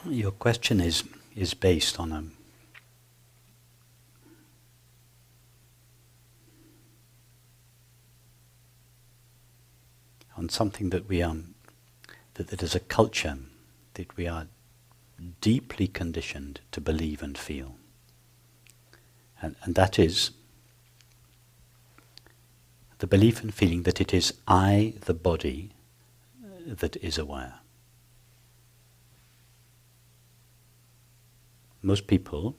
Your question is based on something that we that as a culture that we are deeply conditioned to believe and feel, and that is the belief and feeling that it is I, the body, that is aware. Most people,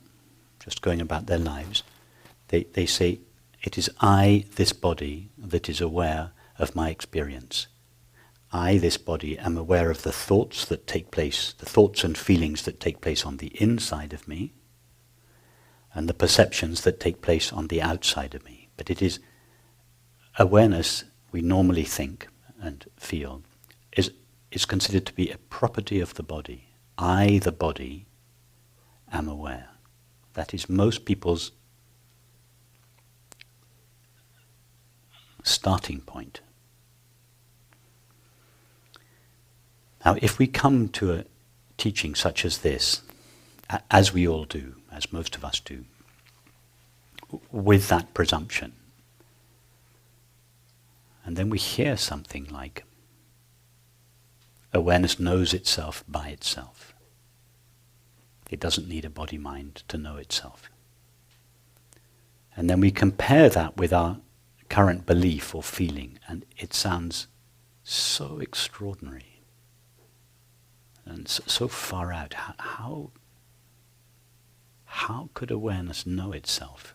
just going about their lives, they say, it is I, this body, that is aware of my experience. I, this body, am aware of the thoughts that take place, the thoughts and feelings that take place on the inside of me, and the perceptions that take place on the outside of me. But it is awareness, we normally think and feel, is considered to be a property of the body. I, the body, am aware. That is most people's starting point. Now, if we come to a teaching such as this, as we all do, as most of us do, with that presumption, and then we hear something like, awareness knows itself by itself. It doesn't need a body-mind to know itself. And then we compare that with our current belief or feeling, and it sounds so extraordinary and so far out. How could awareness know itself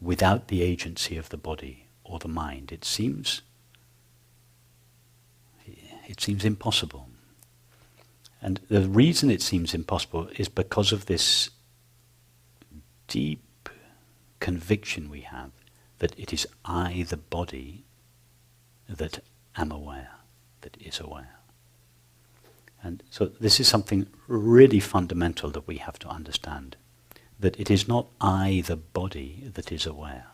without the agency of the body or the mind? It seems impossible. And the reason it seems impossible is because of this deep conviction we have that it is I, the body, that am aware, that is aware. And so this is something really fundamental that we have to understand, that it is not I, the body, that is aware.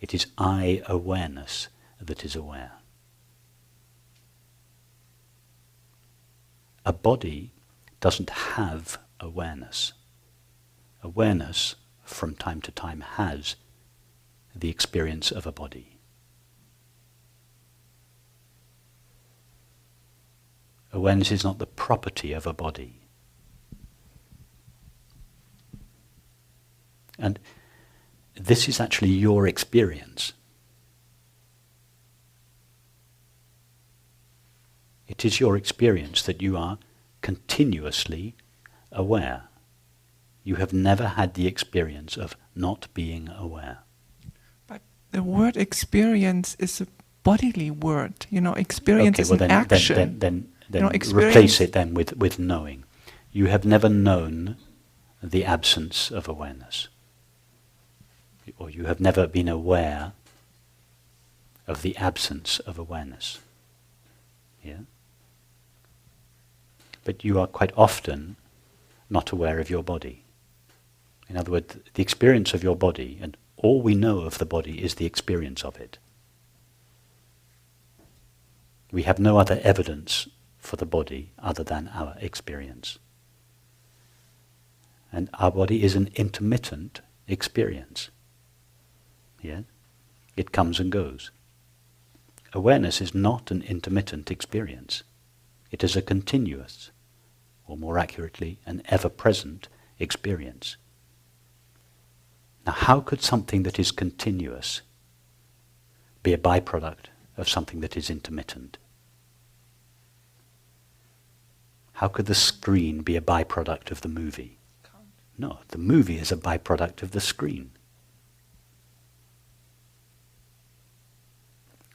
It is I, awareness, that is aware. A body doesn't have awareness. Awareness, from time to time, has the experience of a body. Awareness is not the property of a body. And this is actually your experience. It is your experience that you are continuously aware. You have never had the experience of not being aware. But the word experience is a bodily word. Experience is an action. Then replace it then with knowing. You have never known the absence of awareness. Or you have never been aware of the absence of awareness. Yeah? But you are quite often not aware of your body. In other words, the experience of your body, and all we know of the body is the experience of it. We have no other evidence for the body other than our experience. And our body is an intermittent experience. Yeah? It comes and goes. Awareness is not an intermittent experience. It is a continuous, or more accurately, an ever-present experience. Now, how could something that is continuous be a byproduct of something that is intermittent? How could the screen be a byproduct of the movie? No, the movie is a byproduct of the screen.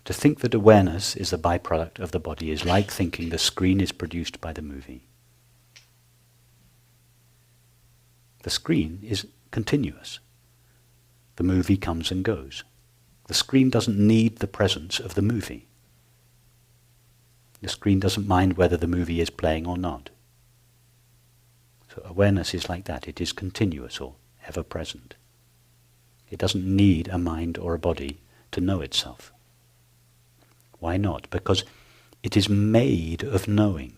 To think that awareness is a byproduct of the body is like thinking the screen is produced by the movie. The screen is continuous. The movie comes and goes. The screen doesn't need the presence of the movie. The screen doesn't mind whether the movie is playing or not. So awareness is like that. It is continuous or ever-present. It doesn't need a mind or a body to know itself. Why not? Because it is made of knowing.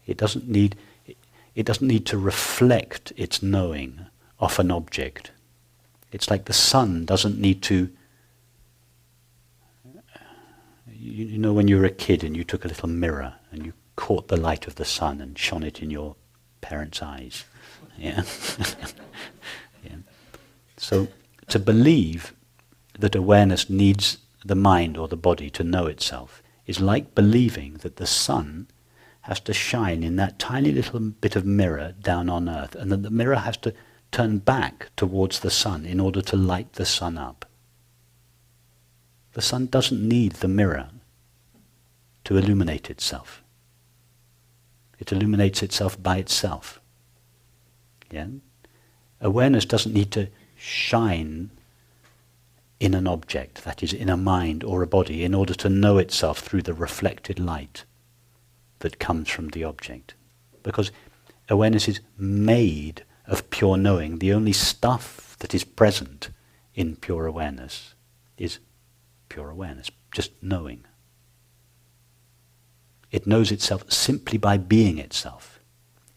It doesn't need to reflect its knowing off an object. It's like the sun doesn't need to... You know when you were a kid and you took a little mirror and you caught the light of the sun and shone it in your parents' eyes. Yeah? Yeah. So to believe that awareness needs the mind or the body to know itself is like believing that the sun has to shine in that tiny little bit of mirror down on earth, and that the mirror has to turn back towards the sun in order to light the sun up. The sun doesn't need the mirror to illuminate itself. It illuminates itself by itself. Yeah? Awareness doesn't need to shine in an object, that is, in a mind or a body, in order to know itself through the reflected light that comes from the object. Because awareness is made of pure knowing. The only stuff that is present in pure awareness is pure awareness, just knowing. It knows itself simply by being itself.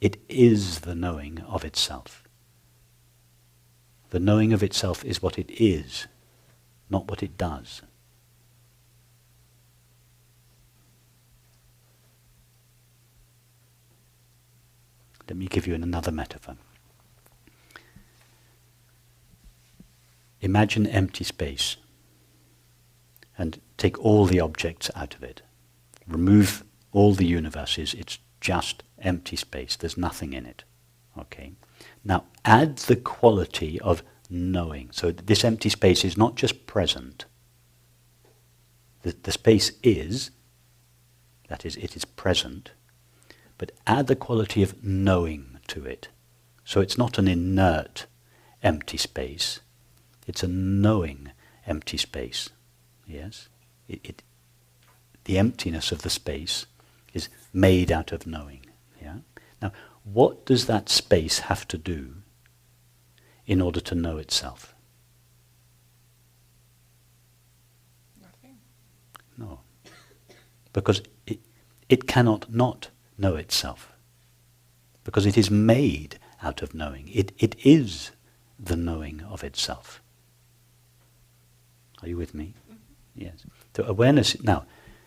It is the knowing of itself. The knowing of itself is what it is, not what it does. Let me give you another metaphor. Imagine empty space and take all the objects out of it. Remove all the universes, it's just empty space, there's nothing in it. Okay. Now add the quality of knowing. So this empty space is not just present. The space is, that is, it is present, but add the quality of knowing to it. So it's not an inert empty space, it's a knowing empty space. Yes? The emptiness of the space is made out of knowing. Yeah? Now, what does that space have to do in order to know itself? Nothing. No. Because it cannot not know itself. Because it is made out of knowing. It is the knowing of itself. Are you with me? Mm-hmm. Yes. So awareness, now,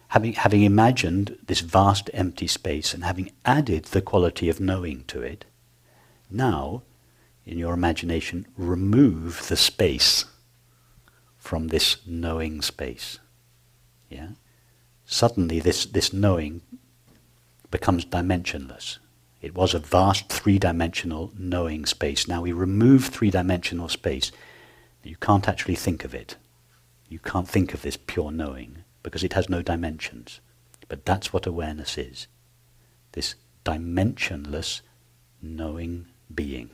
having imagined this vast empty space and having added the quality of knowing to it, now, in your imagination, remove the space from this knowing space. Yeah? Suddenly this knowing becomes dimensionless. It was a vast three-dimensional knowing space. Now we remove three-dimensional space. You can't actually think of it. You can't think of this pure knowing because it has no dimensions. But that's what awareness is. This dimensionless knowing being.